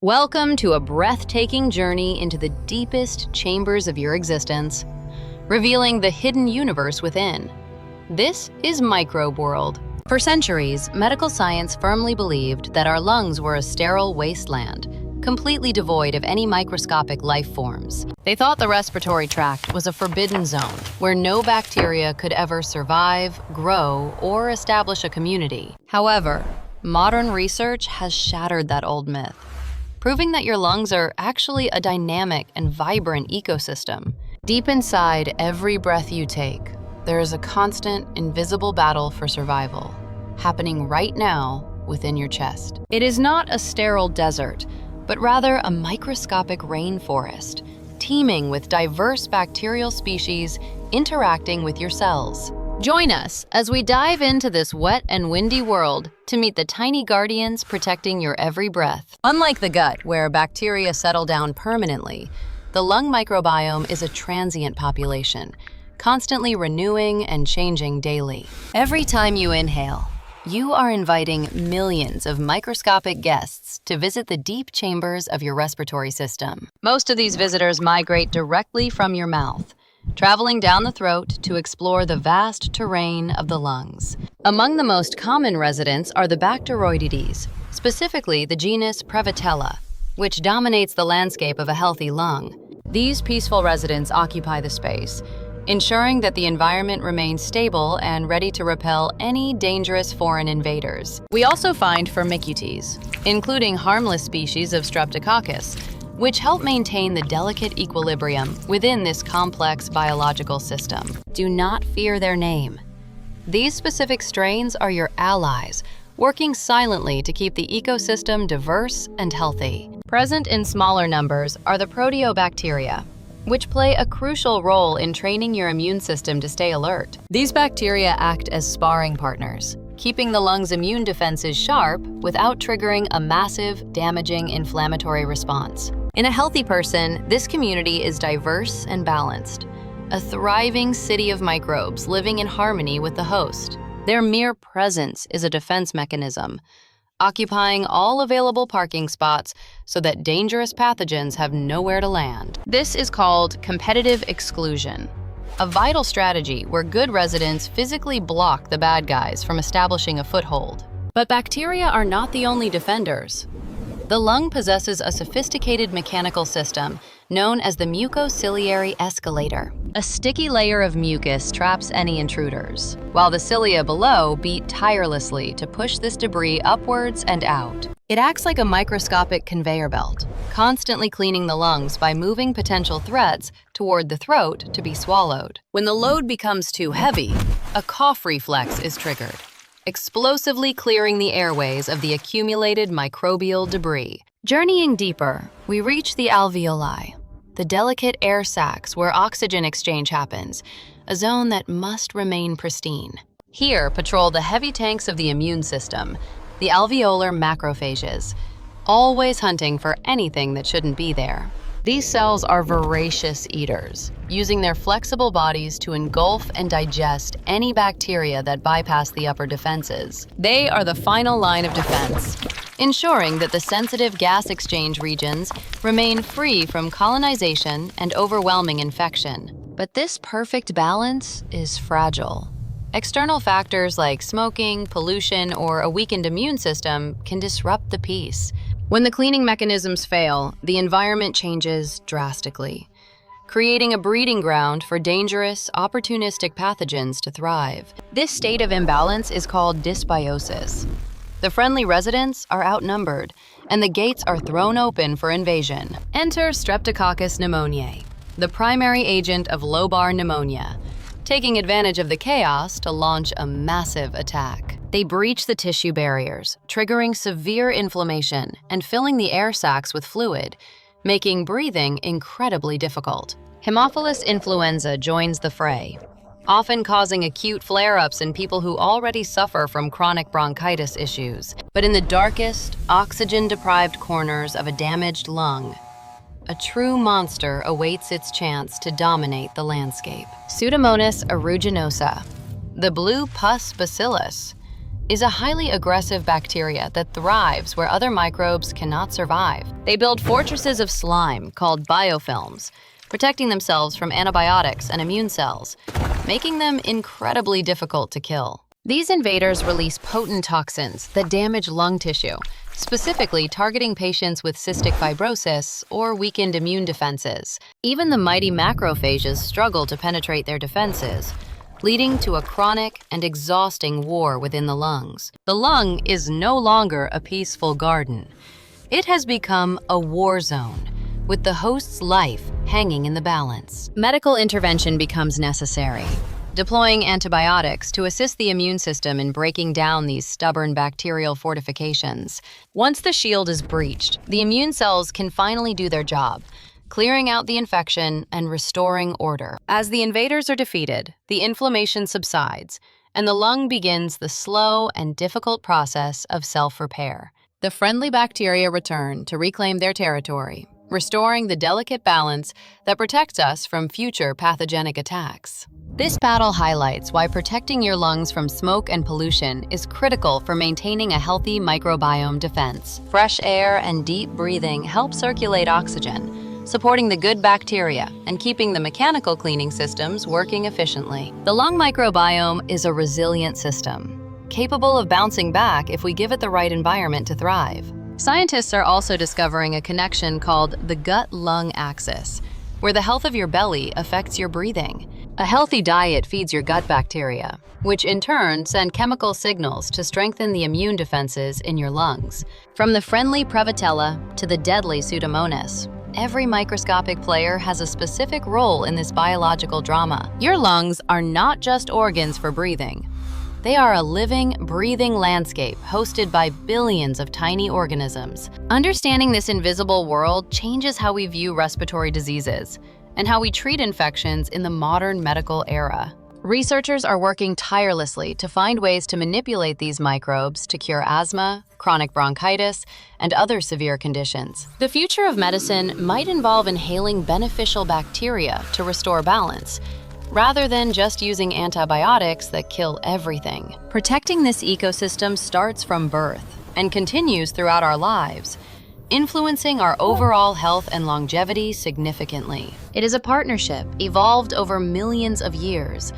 Welcome to a breathtaking journey into the deepest chambers of your existence, revealing the hidden universe within. This is Microbe World. For centuries, medical science firmly believed that our lungs were a sterile wasteland, completely devoid of any microscopic life forms. They thought the respiratory tract was a forbidden zone where no bacteria could ever survive, grow, or establish a community. However, modern research has shattered that old myth, proving that your lungs are actually a dynamic and vibrant ecosystem. Deep inside every breath you take, there is a constant, invisible battle for survival, happening right now within your chest. It is not a sterile desert, but rather a microscopic rainforest, teeming with diverse bacterial species interacting with your cells. Join us as we dive into this wet and windy world to meet the tiny guardians protecting your every breath. Unlike the gut, where bacteria settle down permanently, the lung microbiome is a transient population, constantly renewing and changing daily. Every time you inhale, you are inviting millions of microscopic guests to visit the deep chambers of your respiratory system. Most of these visitors migrate directly from your mouth, traveling down the throat to explore the vast terrain of the lungs. Among the most common residents are the Bacteroidetes, specifically the genus Prevotella, which dominates the landscape of a healthy lung. These peaceful residents occupy the space, ensuring that the environment remains stable and ready to repel any dangerous foreign invaders. We also find Firmicutes, including harmless species of Streptococcus, which help maintain the delicate equilibrium within this complex biological system. Do not fear their name. These specific strains are your allies, working silently to keep the ecosystem diverse and healthy. Present in smaller numbers are the proteobacteria, which play a crucial role in training your immune system to stay alert. These bacteria act as sparring partners, keeping the lung's immune defenses sharp without triggering a massive, damaging inflammatory response. In a healthy person, this community is diverse and balanced, a thriving city of microbes living in harmony with the host. Their mere presence is a defense mechanism, occupying all available parking spots so that dangerous pathogens have nowhere to land. This is called competitive exclusion, a vital strategy where good residents physically block the bad guys from establishing a foothold. But bacteria are not the only defenders. The lung possesses a sophisticated mechanical system known as the mucociliary escalator. A sticky layer of mucus traps any intruders, while the cilia below beat tirelessly to push this debris upwards and out. It acts like a microscopic conveyor belt, constantly cleaning the lungs by moving potential threats toward the throat to be swallowed. When the load becomes too heavy, a cough reflex is triggered, explosively clearing the airways of the accumulated microbial debris. Journeying deeper, we reach the alveoli, the delicate air sacs where oxygen exchange happens, a zone that must remain pristine. Here patrol the heavy tanks of the immune system, the alveolar macrophages, always hunting for anything that shouldn't be there. These cells are voracious eaters, using their flexible bodies to engulf and digest any bacteria that bypass the upper defenses. They are the final line of defense, ensuring that the sensitive gas exchange regions remain free from colonization and overwhelming infection. But this perfect balance is fragile. External factors like smoking, pollution, or a weakened immune system can disrupt the peace. When the cleaning mechanisms fail, the environment changes drastically, creating a breeding ground for dangerous, opportunistic pathogens to thrive. This state of imbalance is called dysbiosis. The friendly residents are outnumbered, and the gates are thrown open for invasion. Enter Streptococcus pneumoniae, the primary agent of lobar pneumonia, taking advantage of the chaos to launch a massive attack. They breach the tissue barriers, triggering severe inflammation and filling the air sacs with fluid, making breathing incredibly difficult. Haemophilus influenza joins the fray, often causing acute flare-ups in people who already suffer from chronic bronchitis issues. But in the darkest, oxygen-deprived corners of a damaged lung, a true monster awaits its chance to dominate the landscape. Pseudomonas aeruginosa, the blue pus bacillus, is a highly aggressive bacteria that thrives where other microbes cannot survive. They build fortresses of slime called biofilms, protecting themselves from antibiotics and immune cells, making them incredibly difficult to kill. These invaders release potent toxins that damage lung tissue, specifically targeting patients with cystic fibrosis or weakened immune defenses. Even the mighty macrophages struggle to penetrate their defenses, leading to a chronic and exhausting war within the lungs. The lung is no longer a peaceful garden. It has become a war zone, with the host's life hanging in the balance. Medical intervention becomes necessary, deploying antibiotics to assist the immune system in breaking down these stubborn bacterial fortifications. Once the shield is breached, the immune cells can finally do their job, clearing out the infection and restoring order. As the invaders are defeated, the inflammation subsides, and the lung begins the slow and difficult process of self-repair. The friendly bacteria return to reclaim their territory, restoring the delicate balance that protects us from future pathogenic attacks. This battle highlights why protecting your lungs from smoke and pollution is critical for maintaining a healthy microbiome defense. Fresh air and deep breathing help circulate oxygen, supporting the good bacteria and keeping the mechanical cleaning systems working efficiently. The lung microbiome is a resilient system, capable of bouncing back if we give it the right environment to thrive. Scientists are also discovering a connection called the gut-lung axis, where the health of your belly affects your breathing. A healthy diet feeds your gut bacteria, which in turn send chemical signals to strengthen the immune defenses in your lungs. From the friendly Prevotella to the deadly Pseudomonas, every microscopic player has a specific role in this biological drama. Your lungs are not just organs for breathing. They are a living, breathing landscape hosted by billions of tiny organisms. Understanding this invisible world changes how we view respiratory diseases and how we treat infections in the modern medical era. Researchers are working tirelessly to find ways to manipulate these microbes to cure asthma, chronic bronchitis, and other severe conditions. The future of medicine might involve inhaling beneficial bacteria to restore balance, rather than just using antibiotics that kill everything. Protecting this ecosystem starts from birth and continues throughout our lives, influencing our overall health and longevity significantly. It is a partnership evolved over millions of years,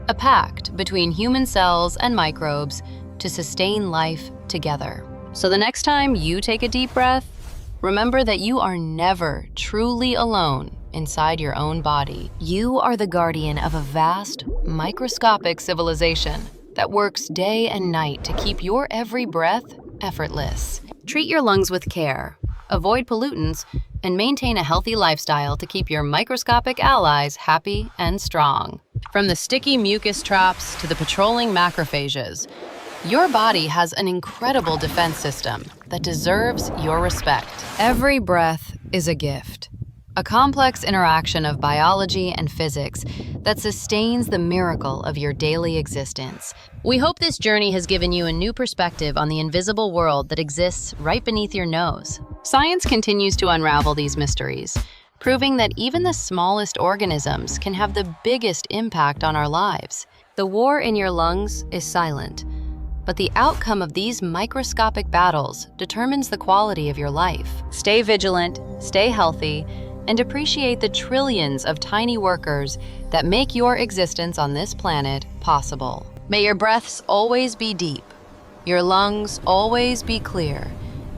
a pact between human cells and microbes to sustain life together. So the next time you take a deep breath, remember that you are never truly alone inside your own body. You are the guardian of a vast, microscopic civilization that works day and night to keep your every breath effortless. Treat your lungs with care, avoid pollutants, and maintain a healthy lifestyle to keep your microscopic allies happy and strong. From the sticky mucus traps to the patrolling macrophages, your body has an incredible defense system that deserves your respect. Every breath is a gift, a complex interaction of biology and physics that sustains the miracle of your daily existence. We hope this journey has given you a new perspective on the invisible world that exists right beneath your nose. Science continues to unravel these mysteries, proving that even the smallest organisms can have the biggest impact on our lives. The war in your lungs is silent, but the outcome of these microscopic battles determines the quality of your life. Stay vigilant, stay healthy, and appreciate the trillions of tiny workers that make your existence on this planet possible. May your breaths always be deep, your lungs always be clear,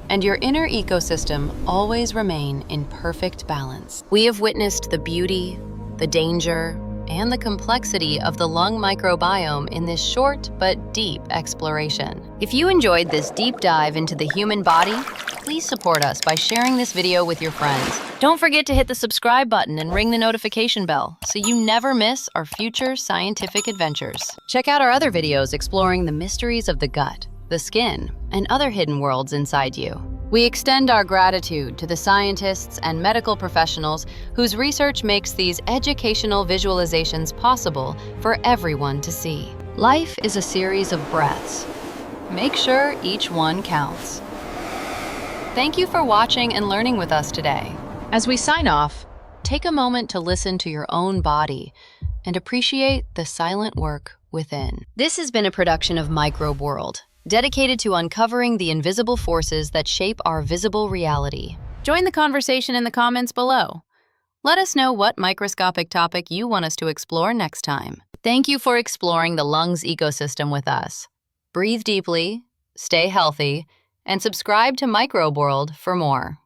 and your inner ecosystem always remain in perfect balance. We have witnessed the beauty, the danger, and the complexity of the lung microbiome in this short but deep exploration. If you enjoyed this deep dive into the human body, please support us by sharing this video with your friends. Don't forget to hit the subscribe button and ring the notification bell so you never miss our future scientific adventures. Check out our other videos exploring the mysteries of the gut, the skin, and other hidden worlds inside you. We extend our gratitude to the scientists and medical professionals whose research makes these educational visualizations possible for everyone to see. Life is a series of breaths. Make sure each one counts. Thank you for watching and learning with us today. As we sign off, take a moment to listen to your own body and appreciate the silent work within. This has been a production of Microbe World, dedicated to uncovering the invisible forces that shape our visible reality. Join the conversation in the comments below. Let us know what microscopic topic you want us to explore next time. Thank you for exploring the lungs ecosystem with us. Breathe deeply, stay healthy, and subscribe to Microbe World for more.